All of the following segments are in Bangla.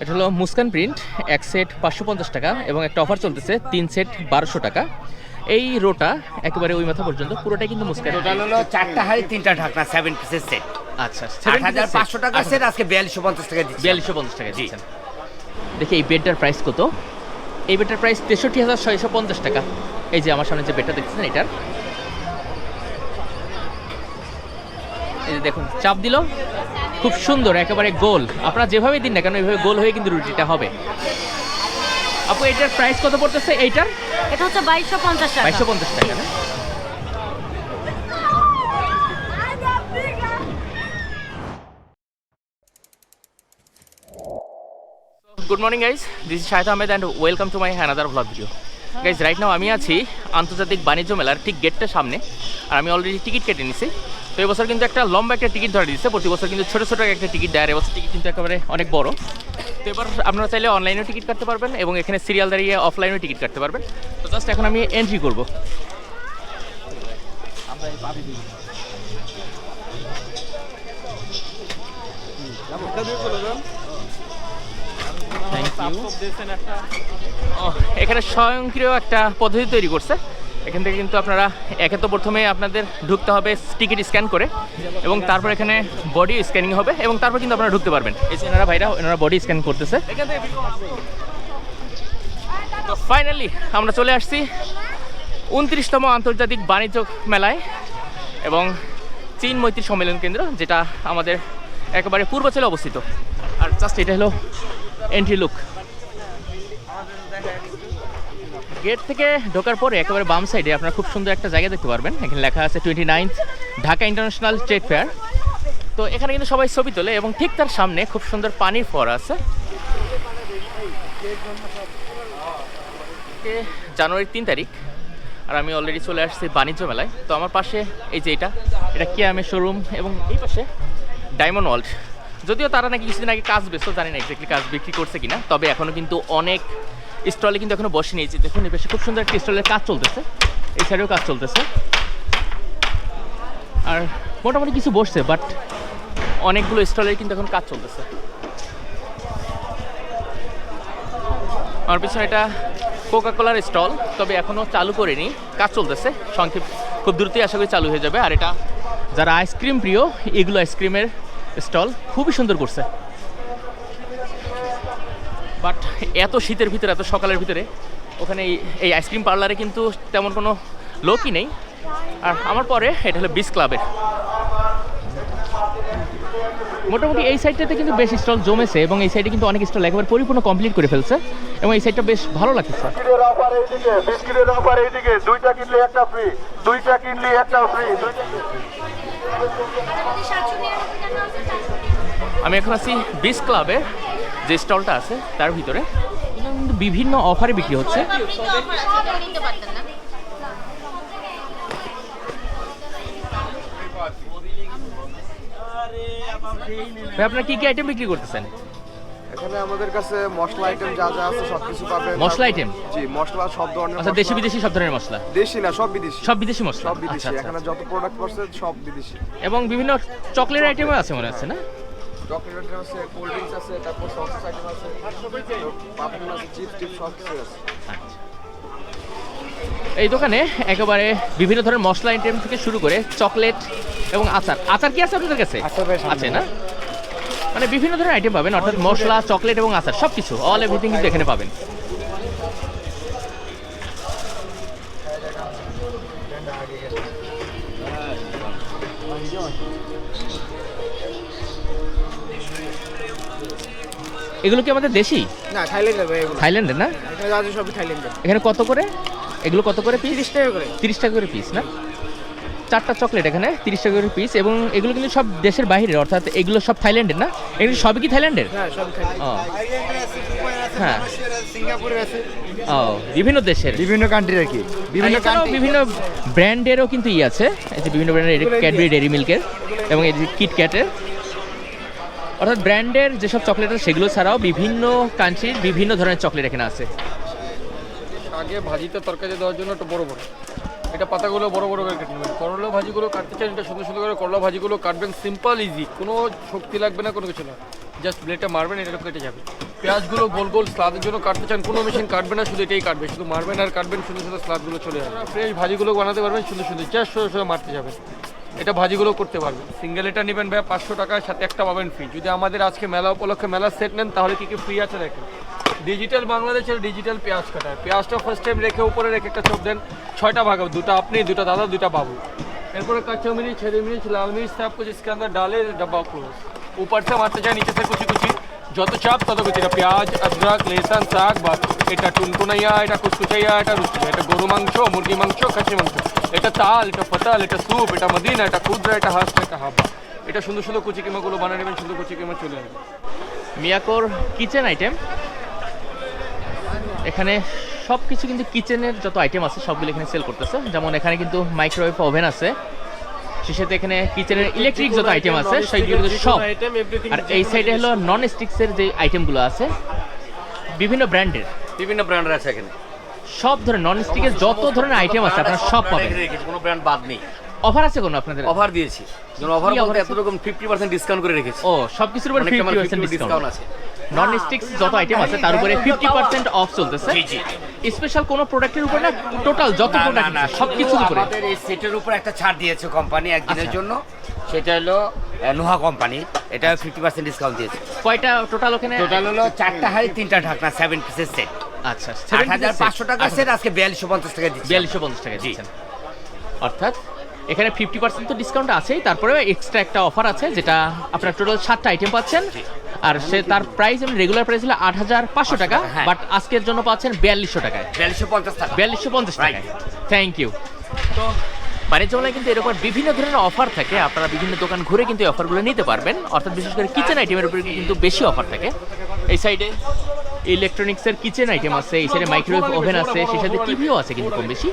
এটা হলো মুস্কান প্রিন্ট, এক সেট 550 টাকা এবং একটা অফার চলতেছে 3 সেট 1200 টাকা। এই রোটা একেবারে ওই মাথা পর্যন্ত পুরোটাই কিন্তু মুস্কান। টোটাল হলো 4টা হাড়ি 3টা ঢাকনা 7 পিসের সেট। আচ্ছা, 8500 টাকা সেট, আজকে 4250 টাকা দিচ্ছি। 4250 টাকা দিচ্ছেন। দেখি এই বেডটার প্রাইস কত। এই বেডটার প্রাইস 63,650 টাকা। এই যে আমার সামনে যে বেডটা দেখছেন এটার, এই যে দেখুন চাপ দিল, খুব সুন্দর একেবারে গোল। আপনারা যেভাবে দিন না কেন এইভাবে গোল হয়ে কিন্তু রুটিটা হবে। আপু এটার প্রাইস কত পড়তেছে? এইটার এটা হচ্ছে 2250 টাকা। 2250 টাকা না? Good morning guys, this is Shahid Ahmed and welcome to my another vlog video. Guys right now আমি আছি আন্তর্জাতিক বাণিজ্য মেলার ঠিক গেটটার সামনে, আর আমি অলরেডি টিকিট কেটে নিছি। তো এবছর কিন্তু একটা লম্বা একটা টিকিট ধরে দিচ্ছে, প্রতি বছর কিন্তু ছোটো ছোটো একটা টিকিট দেয়, আর এবছর টিকিট কিন্তু একেবারে অনেক বড়। তো এবার আপনারা চাইলে অনলাইনেও টিকিট কাটতে পারবেন এবং এখানে সিরিয়াল দাঁড়িয়ে অফলাইনেও টিকিট কাটতে পারবেন। তো জাস্ট এখন আমি এন্ট্রি করবো। এখানে স্বয়ংক্রিয় একটা পদ্ধতি তৈরি করছে। এখান থেকে কিন্তু আপনারা একে তো প্রথমে আপনাদের ঢুকতে হবে টিকিট স্ক্যান করে, এবং তারপর এখানে বডি স্ক্যানিং হবে এবং তারপর কিন্তু আপনারা ঢুকতে পারবেন। এই যে এনারা ভাইরা এনারা বডি স্ক্যান করতেছে। তো ফাইনালি আমরা চলে আসছি 29তম আন্তর্জাতিক বাণিজ্য মেলায় এবং চীন মৈত্রী সম্মেলন কেন্দ্র, যেটা আমাদের একেবারে পূর্বাঞ্চলে অবস্থিত। আর জাস্ট এটা হলো এন্ট্রি লুক। গেট থেকে ঢোকার পরে একেবারে বাম সাইডে আপনারা খুব সুন্দর একটা জায়গা দেখতে পারবেন। এখানে লেখা আছে 29th Dhaka international trade fair. তো এখানে কিন্তু সবাই ছবি তোলে এবং ঠিক তার সামনে খুব সুন্দর পানির ফোয়ারা আছে। জানুয়ারির 3 তারিখ, আর আমি অলরেডি চলে আসছি বাণিজ্য মেলায়। তো আমার পাশে এই যে এটা কিয়ামের শোরুম, এবং এই পাশে ডায়মন্ড ওয়ার্ল্ড। যদিও তারা নাকি কিছুদিন আগে কাজ ব্যস্ত, জানি না এক্স্যাক্টলি কাজ বিক্রি করছে কিনা, তবে এখনও কিন্তু অনেক স্টলে কিন্তু এখনো বসে নিয়েছি। দেখুন এই পাশে খুব সুন্দর একটা স্টলের কাজ চলতেছে, এই সাইডেও কাজ চলতেছে, আর মোটামুটি কিছু বসছে, বাট অনেকগুলো স্টলের কিন্তু এখন কাজ চলতেছে। আমার পিছনে এটা কোকা কোলার স্টল, তবে এখনও চালু করেনি, কাজ চলতেছে, সংক্ষেপ খুব দ্রুতই আশা করি চালু হয়ে যাবে। আর এটা যারা আইসক্রিম প্রিয়, এগুলো আইসক্রিমের স্টল খুবই সুন্দর করছে। বাট এত শীতের ভিতরে, এত সকালের ভিতরে ওখানে এই আইসক্রিম পার্লারে কিন্তু তেমন কোনো লোকই নেই। আর আমার পরে এটা হলো বিচ ক্লাবের, মোটামুটি এই সাইডটাতে কিন্তু বেশ স্টল জমেছে এবং এই সাইডে কিন্তু অনেক স্টল একেবারে পরিপূর্ণ কমপ্লিট করে ফেলছে এবং এই সাইডটা বেশ ভালো লাগতেছে। বিস্কিটের অফার এইদিকে, 2টা কিনলে একটা ফ্রি, 2টা কিনলে একটা ফ্রি। আমি এখন আছি বিচ ক্লাবের যে স্টলটা আছে তার ভিতরে, কিন্তু বিভিন্ন অফারে বিক্রি হচ্ছে। আপনারা কি কি আইটেম বিক্রি করতেছেন? এখানে আমাদের কাছে মশলা আইটেম যা যা আছে সবকিছু পাবেন। মশলা আইটেম? জি, মশলা সব ধরনের। আচ্ছা, দেশি বিদেশি সব ধরনের মশলা? দেশি না, সব বিদেশি। সব বিদেশি মশলা? সব বিদেশি। এখানে যত প্রোডাক্ট আছে সব বিদেশি। এবং বিভিন্ন চকলেট আইটেমও আছে মনে হচ্ছে না? চকলেট আইটেম আছে, কোল্ড ড্রিঙ্কস আছে, তারপর সস আইটেম আছে, পাপড়ি আছে, চিপস টিপস সব কিছু আছে। এই দোকানে একেবারে বিভিন্ন ধরনের মশলা আইটেম থেকে শুরু করে চকলেট এবং আচার। আচার কি আছে আপনাদের কাছে? আছে না? মানে বিভিন্ন ধরনের আইটেম পাবেন, অর্থাৎ মশলা, চকলেট এবং আচার সব কিছু, অল এভরিথিং কিন্তু এখানে পাবেন। এগুলো কি আমাদের দেশি? না, থাইল্যান্ডের ভাই এগুলো। থাইল্যান্ডের না? এখানে যা আছে সবই থাইল্যান্ডের। এখানে কত করে এগুলো? কত করে পিস? 30 টাকা করে। 30 টাকা করে পিস না? 4টা চকলেট এখানে 30 টাকা করে পিস, এবং এগুলো কিন্তু সব দেশের বাইরের, অর্থাৎ এগুলো সব থাইল্যান্ডের না? এগুলো সবই কি থাইল্যান্ডের? হ্যাঁ, সবই থাইল্যান্ড। ও হ্যাঁ, সিঙ্গাপুরের আছে। ও বিভিন্ন দেশের, বিভিন্ন কান্ট্রির আর কি, বিভিন্ন কান্ট্রি, বিভিন্ন ব্র্যান্ডেরও কিন্তু আছে। এই যে বিভিন্ন ব্র্যান্ডের ক্যাডবেরি ডেয়ারি মিল্কের এবং এই যে কিটক্যাটের, অর্থাৎ ব্র্যান্ডের যেসব চকলেট আছে সেগুলো ছাড়াও বিভিন্ন কান্ট্রির বিভিন্ন ধরনের চকলেট এখানে আছে। আগে ভাজিতে তরকারি দেওয়ার জন্য একটু বড় বড়, এটা পাতাগুলো বড় বড় করে কেটে নেবেন। করলা ভাজিগুলো কাটতে চান, এটা সুন্দর সুন্দর করে করলা ভাজিগুলো কাটবেন, সিম্পল ইজি, কোনো শক্তি লাগবে না, কোনো কিছু না, জাস্ট ব্লেডটা মারবেন, এটা কেটে যাবে। পেঁয়াজগুলো গোল গোল স্লাদের জন্য কাটতে চান, কোনো মেশিন কাটবে না, শুধু এটাই কাটবে, শুধু মারবেন আর কাটবেন, সুন্দর সুন্দর স্লাদগুলো চলে যাবে। ফ্রেশ ভাজিগুলো বানাতে পারবেন সুন্দর সুন্দর, জাস্ট সোজা সোজা মারতে যাবেন, এটা ভাজিগুলো করতে পারবেন। সিঙ্গেল এটা নেবেন ভাই 500 টাকার সাথে একটা পাবেন ফ্রি। যদি আমাদের আজকে মেলা উপলক্ষে মেলা সেট নেন তাহলে কি কি ফ্রি আছে দেখেন। ডিজিটাল বাংলাদেশের ডিজিটাল পেঁয়াজ কাটায়, পেঁয়াজটা ফার্স্ট টাইম রেখে উপরে রেখে একটা চোখ দেন, 6টা भाग, 2टा আপনি, 2टा দাদা, 2टा बाबू। एरपर कच्चा मिर्च, हरी मिर्च, लाल मिर्च सब कुछ इसके अंदर डाले, डब्बा क्लोज। ऊपर से मारते जाए, नीचे से कुछ कुछ যত চাপ তত বেশি। পেঁয়াজ, অদরক, লেসন, শাক, ভাত, এটা টুনটুনাইয়া, এটা কুচকুচাইয়া, এটা রুচুচা, এটা গরু মাংস, মুরগি মাংস, খাসি মাংস, এটা তাল, এটা ফতাল, এটা স্যুপ, এটা মদিনা, এটা খুদরা, এটা হাঁস, এটা হাবা। এটা সুন্দর সুন্দর কুচি কিমাগুলো বানিয়ে নেবেন, সুন্দর কুচি কিমা চলে আসবে। মিয়াকোর কিচেন আইটেম, এখানে সব কিছু কিন্তু কিচেনের যত আইটেম আছে সবগুলো এখানে সেল করতেছে। যেমন এখানে কিন্তু মাইক্রোওয়েভ ওভেন আছে, সেই সাথে এখানে কিচেনের ইলেকট্রিক যত আইটেম আছে সেইগুলো কিন্তু সব। আর এই সাইডে হলো নন স্টিক্সের যে আইটেমগুলো আছে বিভিন্ন ব্র্যান্ডের আছে এখানে, সব ধরনের নন স্টিকের যত ধরনের আইটেম আছে আপনারা সব পাবেন। কোনো ব্র্যান্ড বাদ নেই। অফার আছে কোনো আপনাদের? অফার দিয়েছি, অফার কি বলতে offer এত রকম 50% ডিসকাউন্ট করে রেখেছি। ও সবকিছুর উপরে 50% ডিসকাউন্ট ডিসকাউন্ট আছে। নন স্টিক্স যত আইটেম আছে তার উপরে 50% অফ চলতেছে। জি জি। স্পেশাল কোনো প্রোডাক্টের উপর না, টোটাল যত প্রোডাক্ট আছে সবকিছুর উপরে। আমাদের এই সেটের উপর একটা ছাড় দিয়েছে কোম্পানি একদিনের আচ্ছা। জন্য, সেটা হলো নোহা কোম্পানি, এটা 50% ডিসকাউন্ট দিয়েছে। কয়টা টোটাল ওখানে? টোটাল হলো 4টা হাঁড়ি 3টা ঢাকনা 7 পিসের সেট। আচ্ছা, 8500 টাকা সেট, আজকে 4250 টাকা দিচ্ছি। 4250 টাকা দিচ্ছেন। অর্থাৎ এখানে 50% তো ডিসকাউন্ট আছেই, তারপরে এক্সট্রা একটা অফার আছে যেটা আপনার টোটাল 7টা আইটেম পাচ্ছেন। আর সে তার প্রাইস রেগুলার প্রাইস হলো 8500 টাকা, হ্যাঁ। বাট আজকের জন্য পাচ্ছেন 4200 টাকায়, 4250 টাকা। 4250 টাকায়। Thank you. তো বাণিজ্য মেলায় কিন্তু এরকম বিভিন্ন ধরনের অফার থাকে, আপনারা বিভিন্ন দোকান ঘুরে কিন্তু এই অফারগুলো নিতে পারবেন। অর্থাৎ বিশেষ করে কিচেন আইটেমের উপরে কিন্তু বেশি অফার থাকে। এই সাইডে ইলেকট্রনিক্সের কিচেন আইটেম আছে, এই সাইডে মাইক্রোওয়েভ ওভেন আছে, সেই সাথে টিভিও আছে কিন্তু কম বেশি।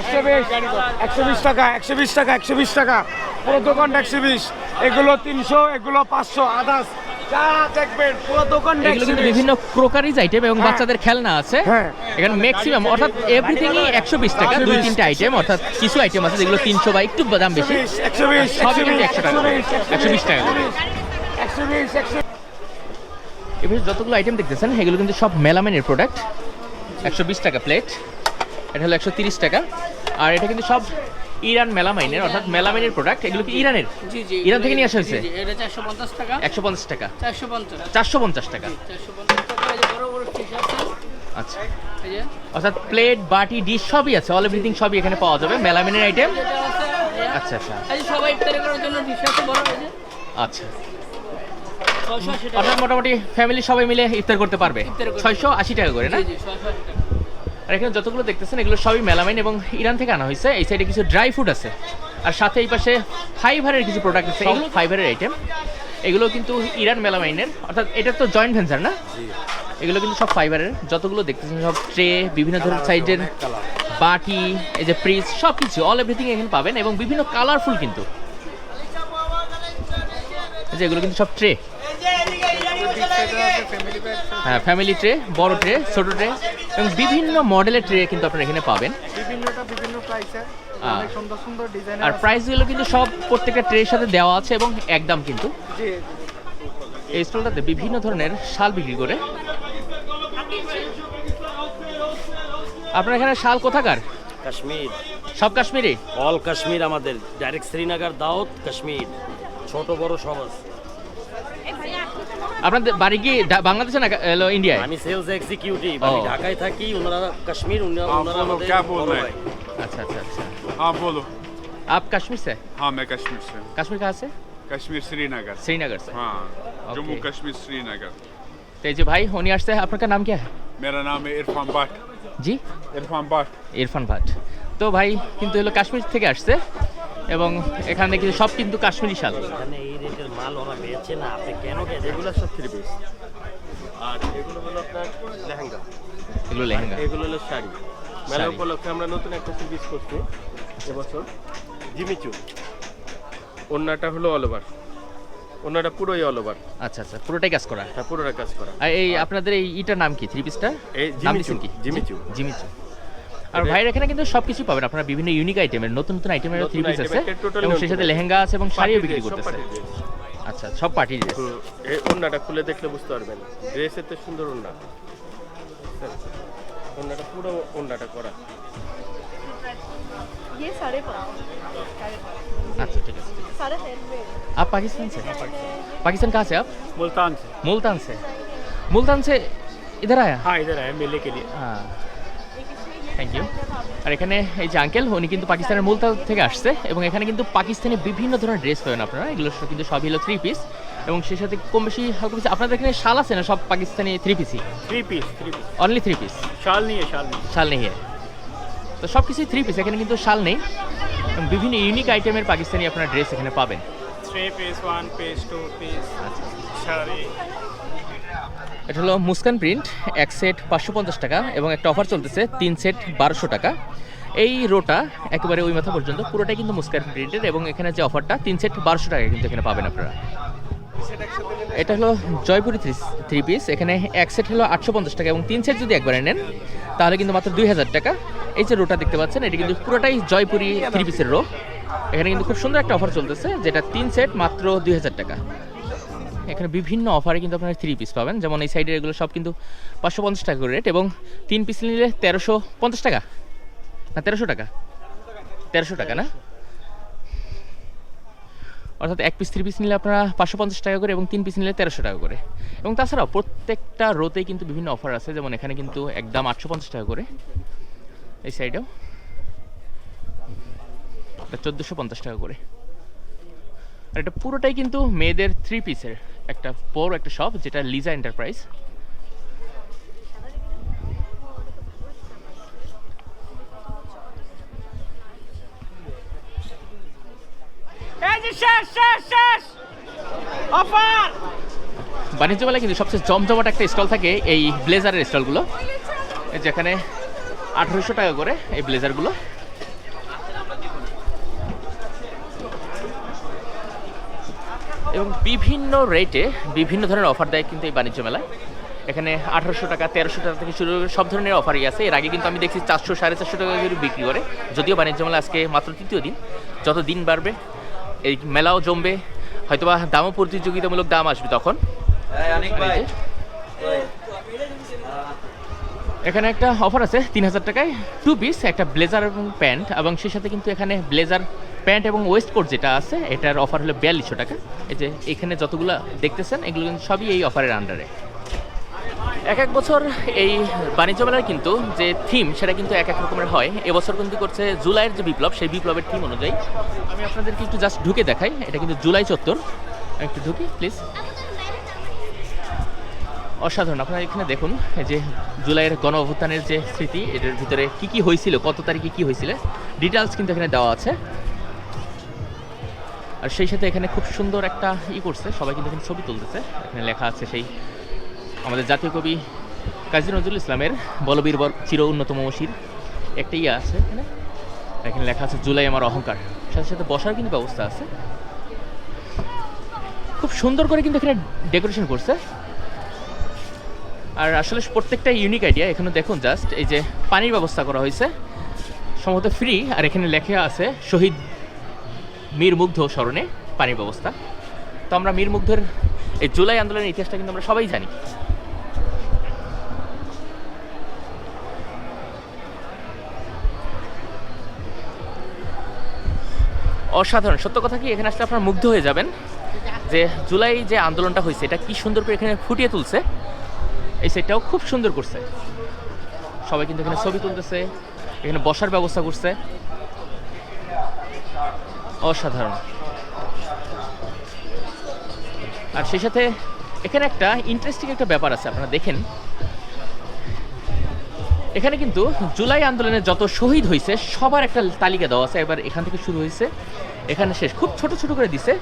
120 টাকা, 120 টাকা, 120 টাকা, পুরো দোকানটা 120। এগুলো 300, এগুলো 500, আদার্স যা দেখবেন পুরো দোকানটা এগুলো কিন্তু 120। বিভিন্ন ক্রোকারিজ আইটেম এবং বাচ্চাদের খেলনা আছে। হ্যাঁ। এখানে ম্যাক্সিমাম অর্থাৎ এভরিথিংই 120 টাকা। 2-3টা আইটেম, অর্থাৎ কিছু আইটেম আছে যেগুলো 300 বা একটু দাম বেশি, 120, সবই কিন্তু 100 টাকা করে, 120 টাকা করে। 120। এবার যতগুলো আইটেম দেখতেছেন এগুলো কিন্তু সব মেলামাইনের প্রোডাক্ট। 120 টাকা প্লেট, এটা হলো 130 টাকা। আর এটা কিন্তু সব ইরান মেলামাইনের, অর্থাৎ মেলামাইনের প্রোডাক্ট। এগুলো কি ইরানের? জি জি, ইরান থেকে নিয়ে আসা হয়েছে। এটা 450 টাকা, 150 টাকা, 450, 450 টাকা। 450 টাকা। এই যে বড় বড় টিশ আছে, আচ্ছা, এই যে অর্থাৎ প্লেট, বাটি, ডিশ সবই আছে, অল এভরিথিং সবই এখানে পাওয়া যাবে মেলামাইনের আইটেম। এটা আছে, এই যে। আচ্ছা আচ্ছা এই যে সবাই ইফতারি করার জন্য ডিশ আছে বড়, এই যে আচ্ছা। 680 টাকা। অর্থাৎ মোটামুটি ফ্যামিলি সবাই মিলে ইফতার করতে পারবে। ইফতার করতে 680 টাকা করে না? জি জি, 680 টাকা। আর এখানে যতগুলো দেখতেছেন এগুলো সবই মেলামাইন এবং ইরান থেকে আনা হয়েছে। এই সাইডে কিছু ড্রাই ফুড আছে, আর সাথে এই পাশে ফাইবারের কিছু প্রোডাক্ট আছে, এই ফাইবারের আইটেম। এগুলো কিন্তু ইরান মেলামাইনের, অর্থাৎ এটা তো জয়েন্ট ভেঞ্চার না? এগুলো কিন্তু সব ফাইবারের। যতগুলো দেখতেছেন সব ট্রে, বিভিন্ন ধরনের সাইজের বাটি, এই যে ফ্রিজ, সব কিছু অল এভরিথিং এখানে পাবেন এবং বিভিন্ন কালারফুল কিন্তু। এই যে এগুলো কিন্তু সব ট্রে, হ্যাঁ, ফ্যামিলি ট্রে, বড় ট্রে, ছোট ট্রে এবং বিভিন্ন মডেলের ট্রে কিন্তু আপনারা এখানে পাবেন। বিভিন্নটা বিভিন্ন প্রাইসে, অনেক সুন্দর সুন্দর ডিজাইন। আর প্রাইসগুলো কিন্তু সব প্রত্যেকটা ট্রের সাথে দেওয়া আছে এবং একদম কিন্তু। জি, এই স্টলটাতে বিভিন্ন ধরনের শাল বিক্রি করে। আপনার এখানে শাল কোথাকার? কাশ্মীর, সব কাশ্মীরি? অল কাশ্মীর, আমাদের ডাইরেক্ট শ্রীনগর, দাউদ, কাশ্মীর, ছোট বড় সব আছে। আপনাদের বাড়ি কি বাংলাদেশে না ইন্ডিয়ায়? আমি সেলস এক্সিকিউটিভ, আমি ও। ঢাকায় থাকি, ওনারা কাশ্মীর, ওনারা বলো, আমাদের क्या बोल বড় रहे ভাই। अच्छा अच्छा अच्छा। हाँ बोलो। आप कश्मीर से? हाँ मैं कश्मीर से हूँ। कश्मीर कहाँ से? कश्मीर श्रीनगर। श्रीनगर से। हाँ, ओके। जम्मू कश्मीर श्रीनगर। तो ये जो भाई होनी আসছে, আপনার নাম क्या है? मेरा नाम है इरफान भट्ट। জি, इरफान भट्ट। ইরফান ভাট। তো ভাই কিন্তু হলো কাশ্মীর থেকে আসছে এবং এখানে কিন্তু সব কিন্তু কাশ্মীরি শাল। এখানে এই রেটের মাল ওরা বেচে না, আপনি কেন গেছেন? এগুলো সব 3 পিস, আর এগুলো হলো আপনার লেহেঙ্গা, এগুলো লেহেঙ্গা। এগুলো হলো শাড়ি। মেলা শাড়ি। উপলক্ষে আমরা নতুন একটা সিরিজ করছি এবছর, জিমিচু। ওন্নাটা হলো অল ওভার, ওন্নাটা পুরোই অল ওভার, আচ্ছা আচ্ছা, পুরোটাই কাজ করা। এটা পুরোটা কাজ করা। আর এই আপনাদের এই ইটার নাম কি, থ্রি পিসটা? এই নাম জিমিচু, দিচ্ছেন কি? জিমিচু। জিমিচু। আর ভাইয়ের এখানে কিন্তু সবকিছু পাবেন আপনারা, বিভিন্ন ইউনিক আইটেমের, নতুন নতুন আইটেমের নতুন থ্রি পিস আছে item, একটা total এবং সেই সাথে নতুন। লেহেঙ্গা আছে এবং শাড়িও Party বিক্রি dress, সব করতেছে। party dress। আচ্ছা, সব পার্টি ড্রেস। এই ওড়নাটা খুলে দেখলে বুঝতে পারবেন, ড্রেসের তো সুন্দর ওড়না, ওড়নাটা পুরো ওড়নাটা করা। अच्छा ठीक है। आप पाकिस्तान से? पाकिस्तान कहाँ से आप? मुल्तान से। मुल्तान से। मुल्तान से इधर आया? हाँ इधर आए मेले के लिए। হ্যাঁ, থ্যাংক ইউ। আর এখানে এই যে আঙ্কেল, উনি কিন্তু পাকিস্তানের মুলতান থেকে আসছে এবং এখানে কিন্তু পাকিস্তানে বিভিন্ন ধরনের ড্রেস পাবেন আপনারা। এগুলো কিন্তু সবই হলো 3 পিস এবং সেই সাথে কম বেশি হালকা বেশি আপনাদের এখানে শাল আছে না? সব পাকিস্তানি 3 পিসই? 3 पीस। Only 3 piece? शाल नहीं है, शाल नहीं। শাল নেই হ্যাঁ, তো সব কিছুই 3 পিস, এখানে কিন্তু শাল নেই। এবং বিভিন্ন ইউনিক আইটেমের পাকিস্তানি আপনারা ড্রেস এখানে পাবেন। 3 पीस, 1 पीस, 2 पीस। শাড়ি। এটা হলো মুস্কান প্রিন্ট, এক সেট 550 টাকা এবং একটা অফার চলতেছে 3 সেট 1200 টাকা। এই রোটা একেবারে ওই মাথা পর্যন্ত পুরোটাই কিন্তু মুস্কান প্রিন্টের এবং এখানে যে অফারটা 3 সেট 1200 টাকা কিন্তু এখানে পাবেন আপনারা। এটা হলো জয়পুরি 3 পিস, এখানে এক সেট হলো 850 টাকা এবং 3 সেট যদি একবারে নেন তাহলে কিন্তু মাত্র 2000 টাকা। এই যে রোটা দেখতে পাচ্ছেন, এটা কিন্তু পুরোটাই জয়পুরি 3 পিসের রো। এখানে কিন্তু খুব সুন্দর একটা অফার চলতেছে, যেটা 3 সেট মাত্র 2000 টাকা। এখানে বিভিন্ন অফারে কিন্তু আপনারা 3 পিস পাবেন, যেমন এই সাইডের এগুলো সব কিন্তু 550 টাকা করে রেট এবং 3 পিস নিলে 1350 টাকা না 1300 টাকা, 1300 টাকা না, অর্থাৎ এক পিস 3 পিস নিলে আপনারা 550 টাকা করে এবং 3 পিস নিলে 1300 টাকা করে। এবং তাছাড়াও প্রত্যেকটা রোতেই কিন্তু বিভিন্ন অফার আছে, যেমন এখানে কিন্তু একদম 850 টাকা করে, এই সাইডেও 1450 টাকা করে। আর এটা পুরোটাই কিন্তু মেয়েদের 3 পিসের একটা বড় একটা শপ, যেটা লিজা এন্টারপ্রাইজ। বাণিজ্য মেলায় কিন্তু সবচেয়ে জমজমাট একটা স্টল থাকে এই ব্লেজারের স্টলগুলো, যেখানে 1800 টাকা করে এই ব্লেজারগুলো। এবং বিভিন্ন রেটে বিভিন্ন ধরনের অফার দেয় কিন্তু এই বাণিজ্য মেলায়। এখানে 1800 টাকা 1300 টাকা থেকে শুরু করে সব ধরনের অফারই আছে। এর আগে কিন্তু আমি দেখছি 400 450 টাকা করে বিক্রি করে। যদিও বাণিজ্য মেলা আজকে মাত্র 3য় দিন, যত দিন বাড়বে এই মেলাও জমবে, হয়তোবা দামও প্রতিযোগিতামূলক দাম আসবে তখন। এখানে একটা অফার আছে 3000 টাকায় 2 পিস, একটা ব্লেজার এবং প্যান্ট, এবং সেই সাথে কিন্তু এখানে ব্লেজার প্যান্ট এবং ওয়েস্ট কোট যেটা আছে এটার অফার হলো 4200 টাকা। এই যে এখানে যতগুলো দেখতেছেন এগুলো কিন্তু সবই এই অফারের আন্ডারে। এক এক বছর এই বাণিজ্য মেলার কিন্তু যে থিম সেটা কিন্তু এক এক রকমের হয়। এবছর কিন্তু করছে জুলাইয়ের যে বিপ্লব, সেই বিপ্লবের থিম অনুযায়ী। আমি আপনাদেরকে একটু জাস্ট ঢুকে দেখাই, এটা কিন্তু জুলাই চত্বর। একটু ঢুকি প্লিজ। অসাধারণ, আপনারা এখানে দেখুন এই যে জুলাইয়ের গণ অভ্যুত্থানের যে স্মৃতি, এটার ভিতরে কি কি হয়েছিল, কত তারিখে কি হয়েছিল ডিটেলস কিন্তু এখানে দেওয়া আছে। আর সেই সাথে এখানে খুব সুন্দর একটা করছে, সবাই কিন্তু এখানে ছবি তুলতেছে। এখানে লেখা আছে সেই আমাদের জাতীয় কবি কাজী নজরুল ইসলামের বলবীর চির উন্নতম মশির একটা আছে এখানে। এখানে লেখা আছে জুলাই আমার অহংকার, সাথে সাথে বসার কিন্তু ব্যবস্থা আছে। খুব সুন্দর করে কিন্তু এখানে ডেকোরেশন করছে। আর আসলে প্রত্যেকটা ইউনিক আইডিয়া। এখানে দেখুন জাস্ট এই যে পানির ব্যবস্থা করা হয়েছে সম্ভবত ফ্রি, আর এখানে লেখা আছে শহীদ মীর মুগ্ধ স্মরণে পানির ব্যবস্থা। তো আমরা মীর মুগ্ধের এই জুলাই আন্দোলনের ইতিহাসটা কিন্তু আমরা সবাই জানি। অসাধারণ, সত্য কথা কি এখানে আসলে আপনারা মুগ্ধ হয়ে যাবেন যে জুলাই যে আন্দোলনটা হয়েছে এটা কি সুন্দর করে এখানে ফুটিয়ে তুলছে। এই সেটটাও খুব সুন্দর করছে, সবাই কিন্তু এখানে ছবি তুলতেছে, এখানে বসার ব্যবস্থা করছে। অসাধারণ। আর সেই সাথে এখানে একটা ইন্টারেস্টিং একটা ব্যাপার আছে, আপনারা দেখেন এখানে কিন্তু জুলাই আন্দোলনে যত শহীদ হয়েছে সবার একটা তালিকা দেওয়া আছে। এবার এখান থেকে শুরু হয়েছে এখানে শেষ, খুব ছোট ছোট করে দিছে,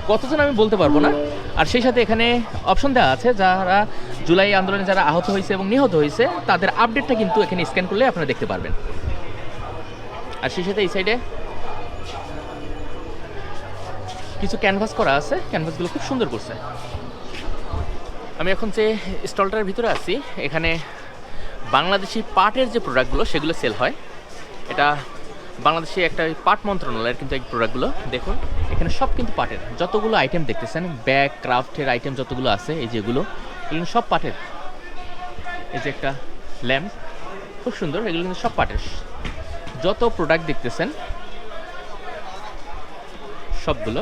কতজন আমি বলতে পারবো না। আর সেই সাথে এখানে অপশন দেওয়া আছে যারা জুলাই আন্দোলনে যারা আহত হয়েছে এবং নিহত হয়েছে তাদের আপডেটটা কিন্তু এখানে স্ক্যান করলে আপনারা দেখতে পারবেন। আর সেই সাথে এই সাইডে কিছু ক্যানভাস করা আছে, ক্যানভাসগুলো খুব সুন্দর করছে। আমি এখন যে স্টলটার ভিতরে আছি এখানে বাংলাদেশি পাটের যে প্রোডাক্টগুলো সেগুলো সেল হয়। এটা বাংলাদেশি একটা পাট মন্ত্রণালয়ের কিন্তু এই প্রোডাক্টগুলো দেখুন। এখানে এখানে সব কিন্তু পাটের, যতগুলো আইটেম দেখতেছেন ব্যাগ ক্রাফটের আইটেম যতগুলো আছে, এই যেগুলো এগুলো সব পাটের। এই যে একটা ল্যাম্প খুব সুন্দর, এগুলো কিন্তু সব পাটের। যত প্রোডাক্ট দেখতেছেন সবগুলো।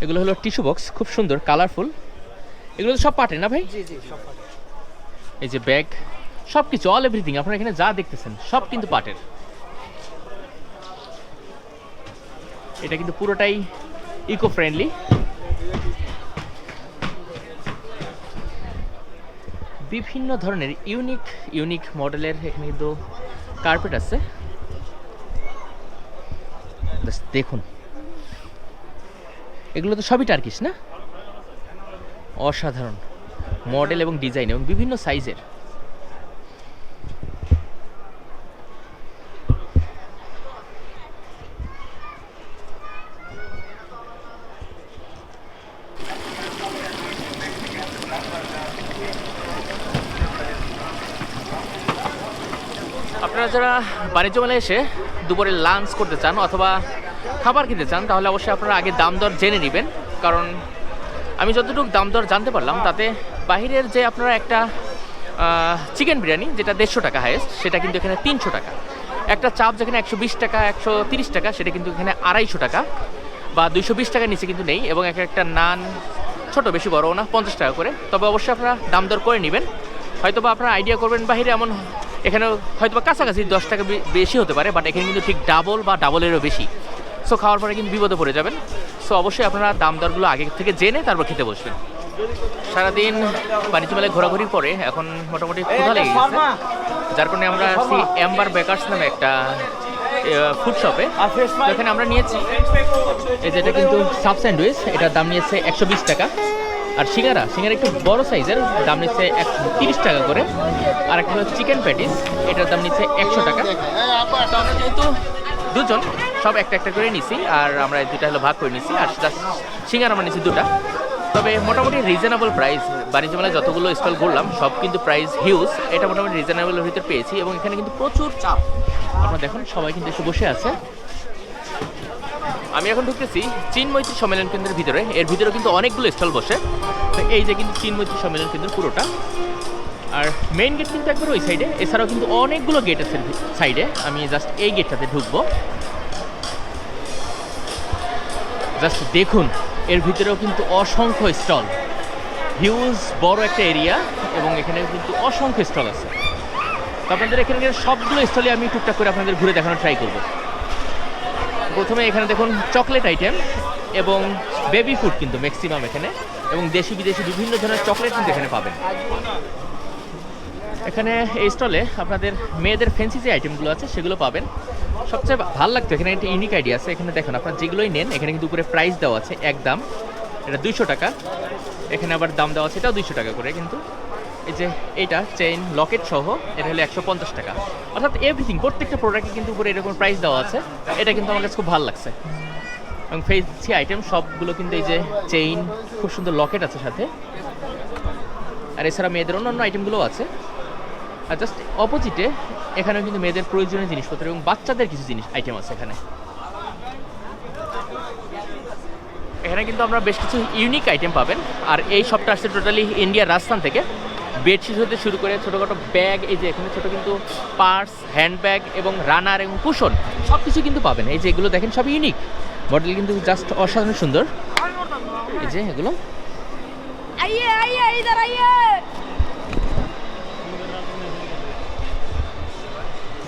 এগুলো হলো টিস্যু বক্স, খুব সুন্দর কালারফুল। এগুলো তো সব পাটের না ভাই? জি জি সব পাটের। এই যে ব্যাগ সব কিছু, অল এভরিথিং আপনারা এখানে যা দেখতেছেন সব কিন্তু পাটের। এটা কিন্তু পুরোটাই ইকো ফ্রেন্ডলি। বিভিন্ন ধরনের ইউনিক ইউনিক মডেলের এখানে কিন্তু কার্পেট আছে। দেখুন এগুলো তো সবই টার্কিশ না? অসাধারণ মডেল এবং ডিজাইন এবং বিভিন্ন সাইজের। আপনারা যারা বাণিজ্য মেলায় এসে দুপুরে লাঞ্চ করতে চান অথবা খাবার খেতে চান, তাহলে অবশ্যই আপনারা আগে দাম দর জেনে নেবেন। কারণ আমি যতটুকু দাম দর জানতে পারলাম তাতে বাহিরের যে আপনারা একটা চিকেন বিরিয়ানি যেটা 150 টাকা হাইয়েস্ট, সেটা কিন্তু এখানে 300 টাকা। একটা চাপ যেখানে 120 টাকা 130 টাকা, সেটা কিন্তু এখানে 250 টাকা বা 220 টাকার নিচে কিন্তু নেই। এবং একটা নান ছোট বেশি বড় না 50 টাকা করে। তবে অবশ্যই আপনারা দাম দর করে নেবেন। হয়তো বা আপনারা আইডিয়া করবেন বাহিরে এমন, এখানে হয়তো বা কাছাকাছি 10 টাকা বেশি হতে পারে, বাট এখানে কিন্তু ঠিক ডাবল বা ডাবলেরও বেশি। সো খাওয়ার পরে কিন্তু বিপদে পড়ে যাবেন। সো অবশ্যই আপনারা দাম দরগুলো আগে থেকে জেনে তারপর খেতে বসবেন। সারাদিন বাণিজ্য মেলায় ঘোরাঘুরির পরে এখন মোটামুটি ক্ষুধা লেগে গেছে, যার কারণে আমরা আসছি এম্বার বেকার্স নামে একটা ফুড শপে। এখানে আমরা নিয়েছি এই যেটা কিন্তু সাব স্যান্ডউইচ, এটার দাম নিয়েছে 120 টাকা। আর সিঙ্গারা একটু বড় সাইজের, দাম নিচ্ছে 30 টাকা করে। আর একটা হলো চিকেন প্যাটিস, এটার দাম নিচ্ছে 100 টাকা। তো আমরা যেহেতু দুজন সব একটা একটা করে নিছি, আর আমরা দুটা হলো ভাগ করে নিছি। আর সিঙ্গারা আমরা নিছি দুটা। তবে মোটামুটি রিজনেবল প্রাইস, বাণিজ্য মেলায় যতগুলো স্টল ঘুরলাম সব কিন্তু প্রাইস হিউজ। এটা মোটামুটি রিজনেবলের ভিতরে পেয়েছি। এবং এখানে কিন্তু প্রচুর চাপ, আপনারা দেখুন সবাই কিন্তু এসে বসে আছে। আমি এখন ঢুকতেছি চীন মৈত্রী সম্মেলন কেন্দ্রের ভিতরে। এর ভিতরে কিন্তু অনেকগুলো স্টল বসে। তো এই যে কিন্তু চীন মৈত্রী সম্মেলন কেন্দ্র পুরোটা। আর মেইন গেট কিন্তু একবার ওই সাইডে, এছাড়াও কিন্তু অনেকগুলো গেট আছে সাইডে। আমি জাস্ট এই গেটটাতে ঢুকবো। জাস্ট দেখুন এর ভিতরেও কিন্তু অসংখ্য স্টল, হিউজ বড় একটা এরিয়া, এবং এখানে কিন্তু অসংখ্য স্টল আছে। তো আপনাদের এখানে সবগুলো স্টলে আমি টুকটাক করে আপনাদের ঘুরে দেখানোর ট্রাই করব। প্রথমে এখানে দেখুন চকলেট আইটেম এবং বেবি ফুড কিন্তু ম্যাক্সিমাম এখানে, এবং দেশি বিদেশি বিভিন্ন ধরনের চকলেট কিন্তু এখানে পাবেন। এখানে এই স্টলে আপনাদের মেয়েদের ফ্যান্সি যে আইটেমগুলো আছে সেগুলো পাবেন। সবচেয়ে ভালো লাগতো এখানে একটা ইউনিক আইডিয়া আছে। এখানে দেখুন আপনারা যেগুলোই নেন এখানে কিন্তু উপরে প্রাইস দেওয়া আছে, এক দাম, এটা 200 টাকা। এখানে আবার দাম দেওয়া আছে এটাও 200 টাকা করে। কিন্তু এই যে এইটা চেইন লকেট সহ এটা হলো 150 টাকা। অর্থাৎ এভরিথিং, প্রত্যেকটা প্রোডাক্টে কিন্তু উপরে এরকম প্রাইস দেওয়া আছে। এটা কিন্তু আমার কাছে খুব ভালো লাগছে। এবং ফেন্সি আইটেম সবগুলো কিন্তু এই যে চেইন, খুব সুন্দর লকেট আছে সাথে। আর এছাড়া মেয়েদের অন্যান্য আইটেমগুলোও আছে। আর জাস্ট অপোজিটে এখানেও কিন্তু মেয়েদের প্রয়োজনীয় জিনিসপত্র এবং বাচ্চাদের কিছু জিনিস আইটেম আছে এখানে। এখানে কিন্তু আমরা বেশ কিছু ইউনিক আইটেম পাবেন। আর এই শপটা আসছে টোটালি ইন্ডিয়ার রাজস্থান থেকে। বেডশিট হতে শুরু করে ছোটোখাটো ব্যাগ, এই যে এখানে ছোটো কিন্তু পার্স, হ্যান্ডব্যাগ এবং রানার এবং কুশন সব কিছু কিন্তু পাবেন। এই যে এগুলো দেখেন সব ইউনিক মডেল, কিন্তু জাস্ট অসাধারণ সুন্দর। এই যে এগুলো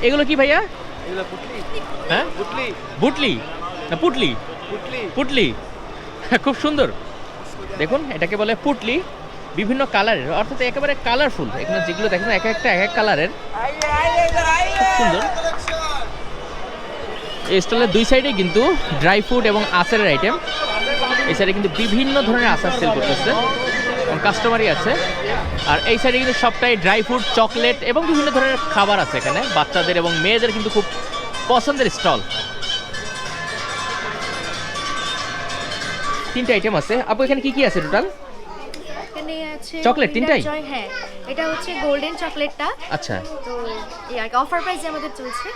এগুলো কি ভাইয়া? হ্যাঁ বুটলি না পুটলি? পুটলি খুব সুন্দর। দেখুন এটাকে বলে পুটলি, বিভিন্ন কালারের, অর্থাৎ একেবারে কালারফুল। এখানে যেগুলো দেখেন এক একটা এক এক কালারের, খুব সুন্দর। এই স্টলের দুই সাইডে কিন্তু ড্রাই ফ্রুট এবং আচারের আইটেম। এই সাইডে কিন্তু বিভিন্ন ধরনের আচার সেল করতেছে এবং কাস্টমারই আছে। আর এই সাইডে কিন্তু সবটাই ড্রাই ফ্রুট, চকলেট এবং বিভিন্ন ধরনের খাবার আছে এখানে। বাচ্চাদের এবং মেয়েদের কিন্তু খুব পছন্দের স্টল। 3টে আইটেম আছে। আপু এখানে কি কি আছে টোটাল? এখানে আছে চকলেট 3টাই? হ্যাঁ এটা হচ্ছে গোল্ডেন চকলেটটা, আচ্ছা তো এই আর কি অফার প্রাইসে আমাদের চলছে।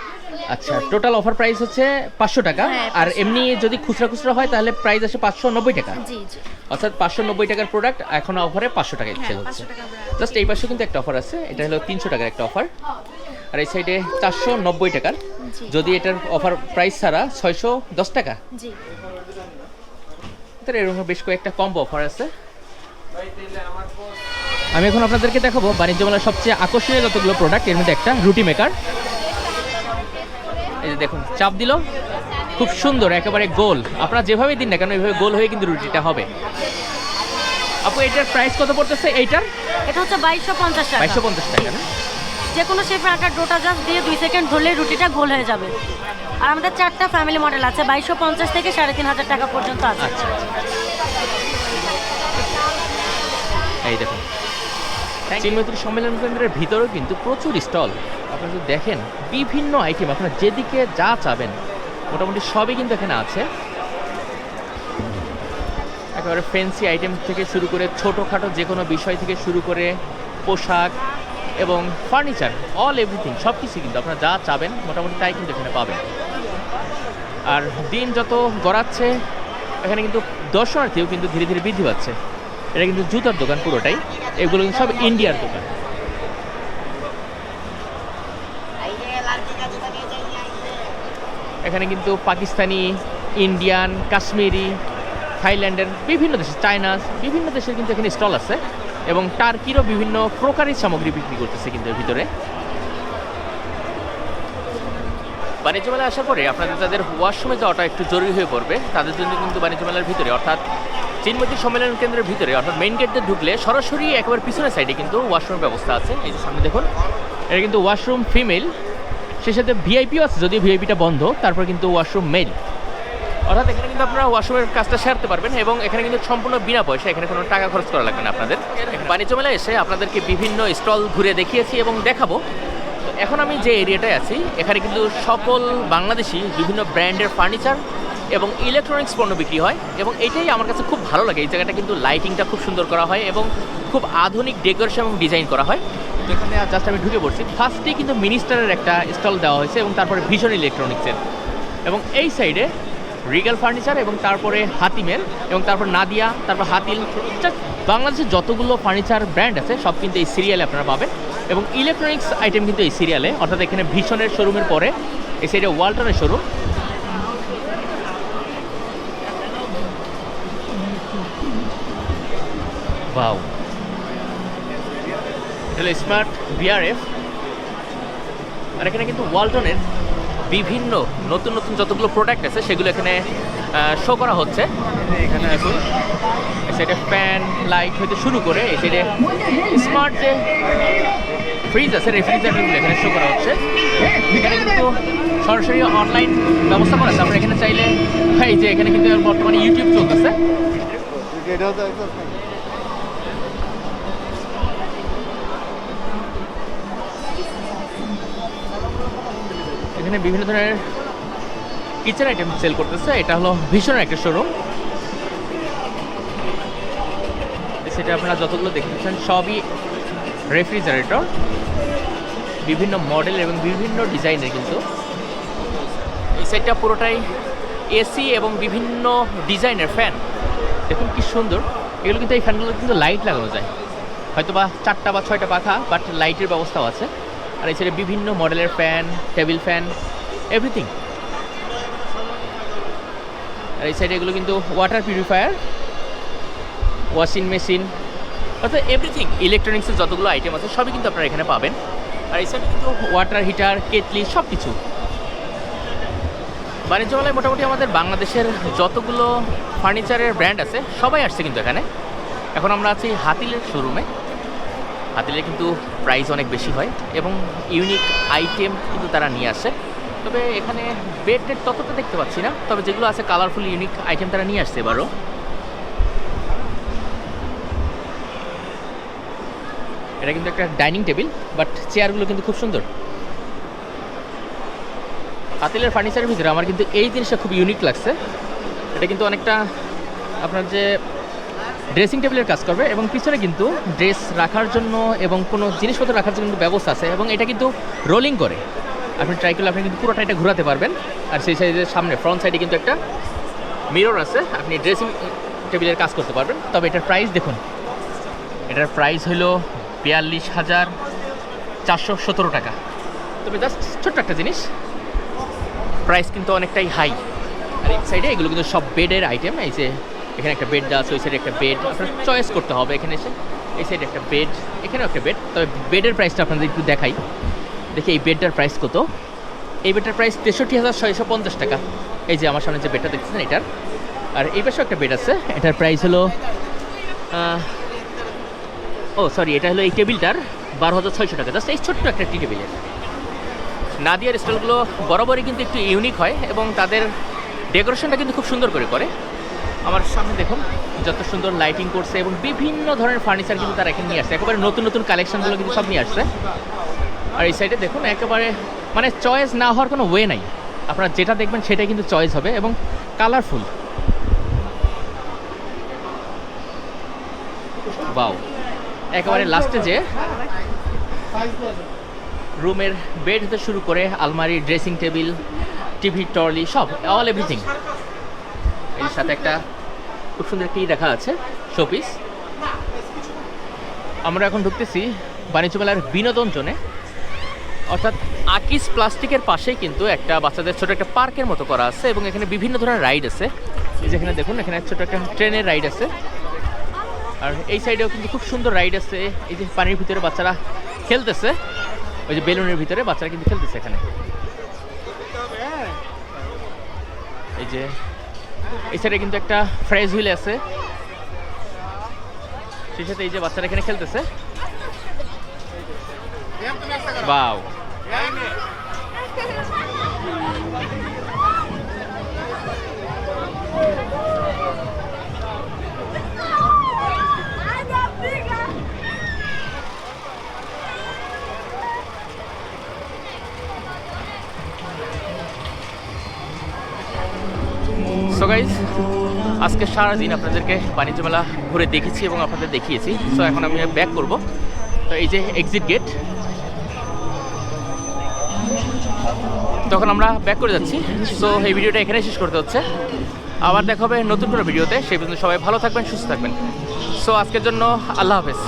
আচ্ছা, টোটাল অফার প্রাইস হচ্ছে 500 টাকা। হ্যাঁ, আর 500 এমনি যদি খুচরা খুচরা হয় তাহলে প্রাইস আসে 590 টাকা। জি জি, অর্থাৎ 590 টাকার প্রোডাক্ট এখন অফারে 500 টাকায় হ্যাঁ সেল হচ্ছে। 500 টাকা আমরা জাস্ট এই পাশে কিন্তু একটা অফার আছে, এটা হলো 300 টাকার একটা অফার। আর এই সাইডে 490 টাকার, জি যদি এটার অফার প্রাইস ছাড়া 610 টাকা। জি। তো এরকম বেশ কয়েকটা কম্বো অফার আছে। আমি এখন আপনাদেরকে দেখাবো বাণিজ্য মেলার সবচেয়ে আকর্ষণীয় যতগুলো প্রোডাক্ট, এর মধ্যে একটা রুটি মেকার। এই যে দেখুন, চাপ দিল, খুব সুন্দর একেবারে গোল। আপনারা যেভাবে দিন না কেন এইভাবে গোল হয়ে কিন্তু রুটিটা হবে। আপু এটার প্রাইস কত পড়তেছে? এইটার এটা হচ্ছে 2250 টাকা। 2250 টাকা না? যে কোনো শেপের আটার ডোটা জাস্ট দিয়ে 2 সেকেন্ড ধরলে রুটিটা গোল হয়ে যাবে। আর আমাদের 4টা ফ্যামিলি মডেল আছে, 2250 থেকে 3500 টাকা পর্যন্ত আছে। আচ্ছা, এই দেখুন, চিন্ময়ী সম্মেলন কেন্দ্রের ভিতরেও কিন্তু প্রচুর স্টল। আপনারা যদি দেখেন বিভিন্ন আইটেম, আপনারা যেদিকে যা চাবেন মোটামুটি সবই কিন্তু এখানে আছে। একেবারে ফ্যান্সি আইটেম থেকে শুরু করে ছোটোখাটো যে কোনো বিষয় থেকে শুরু করে পোশাক এবং ফার্নিচার, অল এভরিথিং সব কিছু কিন্তু আপনারা যা চাবেন মোটামুটি তাই কিন্তু এখানে পাবেন। আর দিন যত গড়াচ্ছে এখানে কিন্তু দর্শনার্থীও কিন্তু ধীরে ধীরে বৃদ্ধি পাচ্ছে। এটা কিন্তু জুতার দোকান পুরোটাই, এগুলো কিন্তু সব ইন্ডিয়ার দোকান। এখানে কিন্তু পাকিস্তানি, ইন্ডিয়ান, কাশ্মীরি, থাইল্যান্ডের বিভিন্ন দেশের, চায়না, বিভিন্ন দেশের কিন্তু এখানে স্টল আছে। এবং টার্কিরও বিভিন্ন প্রকারের সামগ্রী বিক্রি করতেছে কিন্তু এর ভিতরে। বাণিজ্য মেলায় আসার পরে আপনাদের যাদের ওয়াশরুমে যাওয়াটা একটু জরুরি হয়ে পড়বে, তাদের জন্য কিন্তু বাণিজ্য মেলার ভিতরে অর্থাৎ চিন্ময়ী সম্মেলন কেন্দ্রের ভিতরে অর্থাৎ মেইন গেট দিয়ে ঢুকলে সরাসরি একেবারে পিছনের সাইডে কিন্তু ওয়াশরুমের ব্যবস্থা আছে। এই যে সামনে দেখুন, এটা কিন্তু ওয়াশরুম ফিমেল, সেই সাথে ভিআইপিও আছে, যদিও ভিআইপিটা বন্ধ, তারপর কিন্তু ওয়াশরুম মেল। অর্থাৎ এখানে কিন্তু আপনারা ওয়াশরুমের কাজটা সারতে পারবেন এবং এখানে কিন্তু সম্পূর্ণ বিনা পয়সা, এখানে কোনো টাকা খরচ করা লাগবে না আপনাদের। বাণিজ্য মেলায় এসে আপনাদেরকে বিভিন্ন স্টল ঘুরে দেখিয়েছি এবং দেখাবো। এখন আমি যে এরিয়াটায় আছি এখানে কিন্তু সকল বাংলাদেশি বিভিন্ন ব্র্যান্ডের ফার্নিচার এবং ইলেকট্রনিক্স পণ্য বিক্রি হয় এবং এটাই আমার কাছে খুব ভালো লাগে। এই জায়গাটা কিন্তু লাইটিংটা খুব সুন্দর করা হয় এবং খুব আধুনিক ডেকোরেশন এবং ডিজাইন করা হয়। তো এখানে জাস্ট আমি ঢুকে পড়ছি, ফার্স্টেই কিন্তু মিনিস্টারের একটা স্টল দেওয়া হয়েছে এবং তারপরে ভিশন ইলেকট্রনিক্সের, এবং এই সাইডে রিগাল ফার্নিচার এবং তারপরে হাতিমের এবং তারপর নাদিয়া, তারপর হাতিল। বাংলাদেশের যতগুলো ফার্নিচার ব্র্যান্ড আছে সব কিন্তু এই সিরিয়ালে আপনারা পাবেন এবং ইলেকট্রনিক্স আইটেম কিন্তু এই সিরিয়ালে। অর্থাৎ এখানে ভিশনের শোরুমের পরে এই সাইডে ওয়ালটনের শোরুম। ওয়াও, এটা হলো স্মার্ট ভিআরএফ। আর এখানে কিন্তু ওয়ালটনের বিভিন্ন নতুন নতুন যতগুলো প্রোডাক্ট আছে সেগুলো এখানে শো করা হচ্ছে। এখানে দেখুন সেটা ফ্যান, লাইট হইতে শুরু করে এই সাইডে স্মার্ট যে ফ্রিজ আছে, রেফ্রিজারেটরগুলো এখানে শো করা হচ্ছে। এখানে কিন্তু সরাসরি অনলাইন ব্যবস্থা করা আছে। আমরা এখানে চাইলে এই যে এখানে কিন্তু বর্তমানে ইউটিউব চলতেছে। এখানে বিভিন্ন ধরনের কিচেন আইটেম সেল করতেছে। এটা হলো ভীষণ একটা শোরুম। সেটা আপনারা যতগুলো দেখতেছেন সবই রেফ্রিজারেটর, বিভিন্ন মডেল এবং বিভিন্ন ডিজাইনের। কিন্তু এই সাইডটা পুরোটাই এসি এবং বিভিন্ন ডিজাইনের ফ্যান। দেখুন কি সুন্দর, এগুলো কিন্তু এই ফ্যানগুলো কিন্তু লাইট লাগানো যায়, হয়তো বা 4টা বা 6টা পাখা, বাট লাইটের ব্যবস্থাও আছে। আর এই সাইডে বিভিন্ন মডেলের ফ্যান, টেবিল ফ্যান, এভরিথিং। আর এই সাইডে এগুলো কিন্তু ওয়াটার পিউরিফায়ার, ওয়াশিং মেশিন, অর্থাৎ এভরিথিং ইলেকট্রনিক্সের যতগুলো আইটেম আছে সবই কিন্তু আপনারা এখানে পাবেন। আর এই সাইডে কিন্তু ওয়াটার হিটার, কেটলি সব কিছু। বাণিজ্য মেলায় মোটামুটি আমাদের বাংলাদেশের যতগুলো ফার্নিচারের ব্র্যান্ড আছে সবাই আসছে কিন্তু এখানে। এখন আমরা আছি হাতিলের শোরুমে। হাতিলে কিন্তু প্রাইস অনেক বেশি হয় এবং ইউনিক আইটেম কিন্তু তারা নিয়ে আসে। তবে এখানে বেড টেড ততটা দেখতে পাচ্ছি না, তবে যেগুলো আছে কালারফুল ইউনিক আইটেম তারা নিয়ে আসছে এবারও। এটা কিন্তু একটা ডাইনিং টেবিল, বাট চেয়ারগুলো কিন্তু খুব সুন্দর। হাতিলের ফার্নিচারের ভিতরে আমার কিন্তু এই জিনিসটা খুব ইউনিক লাগছে। এটা কিন্তু অনেকটা আপনার যে ড্রেসিং টেবিলের কাজ করবে এবং পিছনে কিন্তু ড্রেস রাখার জন্য এবং কোনো জিনিসপত্র রাখার জন্য কিন্তু ব্যবস্থা আছে এবং এটা কিন্তু রোলিং করে। আপনি ট্রাই করলে আপনি কিন্তু পুরোটা এটা ঘোরাতে পারবেন। আর সেই সাইডের সামনে ফ্রন্ট সাইডে কিন্তু একটা মিরর আছে, আপনি ড্রেসিং টেবিলের কাজ করতে পারবেন। তবে এটার প্রাইস দেখুন, এটার প্রাইস হলো 42,417 টাকা। তবে জাস্ট ছোট্ট একটা জিনিস, প্রাইস কিন্তু অনেকটাই হাই। আর এই সাইডে এগুলো কিন্তু সব বেডের আইটেম। এই যে এখানে একটা বেড দেওয়া আছে, ওই সাইডে একটা বেড, আপনার চয়েস করতে হবে এখানে এসে। এই সাইডে একটা বেড, এখানেও একটা বেড। তবে বেডের প্রাইসটা আপনাদের একটু দেখাই, দেখি এই বেডটার প্রাইস কত। এই বেডটার প্রাইস 63,650 টাকা। এই যে আমার সামনে যে বেডটা দেখতেছেন এটার। আর এই পাশেও একটা বেড আছে, এটার প্রাইস হলো এটা হলো এই টেবিলটার 12,600 টাকা। জাস্ট এই ছোট্ট একটা টি টেবিলের। নাদিয়ার স্টলগুলো বরাবরই কিন্তু একটু ইউনিক হয় এবং তাদের ডেকোরেশনটা কিন্তু খুব সুন্দর করে। আমার সামনে দেখুন যত সুন্দর লাইটিং করছে এবং বিভিন্ন ধরনের ফার্নিচার কিন্তু তারা এখানে নিয়ে আসছে। একেবারে নতুন নতুন কালেকশনগুলো কিন্তু সব নিয়ে আসছে। আর এই সাইডে দেখুন একেবারে মানে চয়েস না হওয়ার কোনো ওয়ে নাই, আপনারা যেটা দেখবেন সেটাই কিন্তু চয়েস হবে এবং কালারফুল। বাও, একেবারে লাস্টে যে রুমের বেড হতে শুরু করে আলমারি, ড্রেসিং টেবিল, টিভি, ট্রলি, সব অল এভরিথিং। এর সাথে একটা খুব সুন্দর একটি দেখা আছে শোপিস। আমরা এখন ঢুকতেছি বাণিজ্য মেলার বিনোদন জোনে, অর্থাৎ আকিস প্লাস্টিকের পাশেই কিন্তু একটা বাচ্চাদের ছোট একটা পার্কের মতো করা আছে এবং এখানে বিভিন্ন ধরনের রাইড আছে। এই যেখানে দেখুন এখানে ছোট একটা ট্রেনের রাইড আছে। আর এই সাইডেও কিন্তু খুব সুন্দর রাইড আছে। এই যে পানির ভিতরে বাচ্চারা খেলতেছে, ওই যে বেলুনের ভিতরে বাচ্চারা কিন্তু খেলতেছে এখানে। এই যে এই সাইডে কিন্তু একটা ফ্রেজ হুইল আছে, সেই সাথে এই যে বাচ্চারা এখানে খেলতেছে। বাও, সো গাইজ, আজকে সারাদিন আপনাদেরকে বাণিজ্য মেলা ঘুরে দেখেছি এবং আপনাদের দেখিয়েছি। সো এখন আমি ব্যাক করব। তো এই যে এক্সিট গেট, তখন আমরা ব্যাক করে যাচ্ছি। সো এই ভিডিওটা এখানে শেষ করতে হচ্ছে। আবার দেখা হবে নতুন কোনো ভিডিওতে। সেই পর্যন্ত সবাই ভালো থাকবেন, সুস্থ থাকবেন। সো আজকের জন্য আল্লাহ হাফেজ।